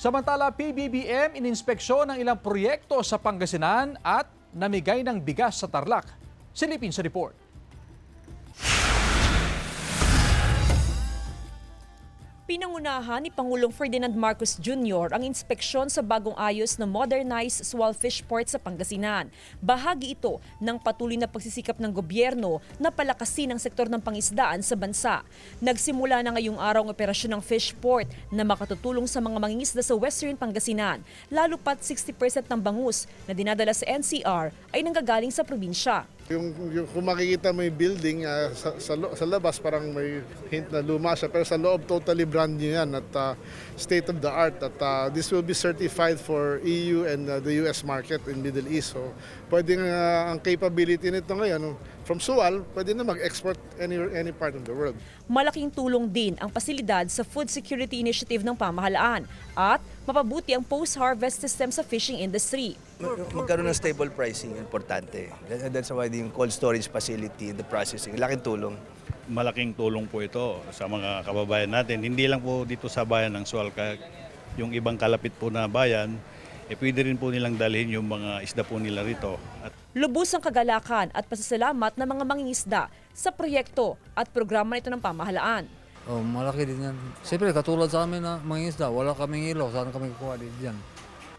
Samantala, PBBM ininspeksyon ng ilang proyekto sa Pangasinan at namigay ng bigas sa Tarlac. Silipin sa report. Pinangunahan ni Pangulong Ferdinand Marcos Jr. ang inspeksyon sa bagong ayos na modernized Sual Fish Port sa Pangasinan. Bahagi ito ng patuloy na pagsisikap ng gobyerno na palakasin ang sektor ng pangisdaan sa bansa. Nagsimula na ngayong araw ang operasyon ng fish port na makatutulong sa mga mangingisda sa Western Pangasinan. Lalo pat 60% ng bangus na dinadala sa NCR ay nanggagaling sa probinsya. Kung makikita mo yung building sa labas parang may hint na luma siya pero sa loob totally brand new yan at state of the art at this will be certified for EU and the US market in Middle East. So pwedeng ang capability nito ngayon from Sual pwede na mag-export any part of the world. Malaking tulong din ang pasilidad sa Food Security Initiative ng pamahalaan at mapabuti ang post-harvest system sa fishing industry. Magkaroon ng stable pricing, importante. That's why yung cold storage facility, the processing, laking tulong. Malaking tulong po ito sa mga kababayan natin. Hindi lang po dito sa bayan ng Sual, yung ibang kalapit po na bayan, pwede rin po nilang dalhin yung mga isda po nila rito. Lubos ang kagalakan at pasasalamat ng mga mangingisda sa proyekto at programa nito ng pamahalaan. Malaki din yan. Siyempre, katulad sa amin na mangingisda, wala kaming ilaw, saan kami kukuha din dyan.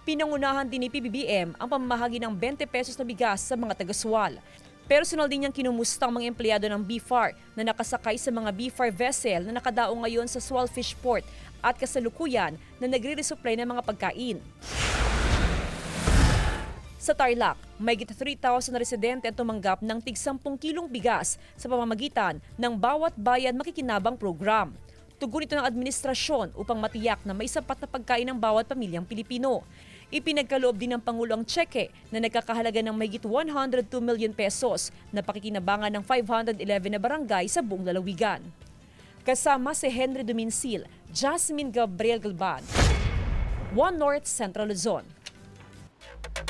Pinangunahan din ni PBBM ang pamamahagi ng 20 pesos na bigas sa mga taga-Sual. Personal din niyang kinumusta ang mga empleyado ng BFAR na nakasakay sa mga BFAR vessel na nakadaong ngayon sa Sual Fish Port at kasalukuyan na nagre-resupply ng mga pagkain. Sa Tarlac, may 3,000 na residente ang tumanggap ng tig 10 kilong bigas sa pamamagitan ng Bawat Bayan Makikinabang program. Tugon ito ng administrasyon upang matiyak na may sapat na pagkain ng bawat pamilyang Pilipino. Ipinagkaloob din ng Pangulo ang tseke na nagkakahalaga ng mahigit 102 million pesos na pakikinabangan ng 511 na barangay sa buong lalawigan. Kasama si Henry Duminsil, Jasmine Gabriel Galban, One North Central Luzon.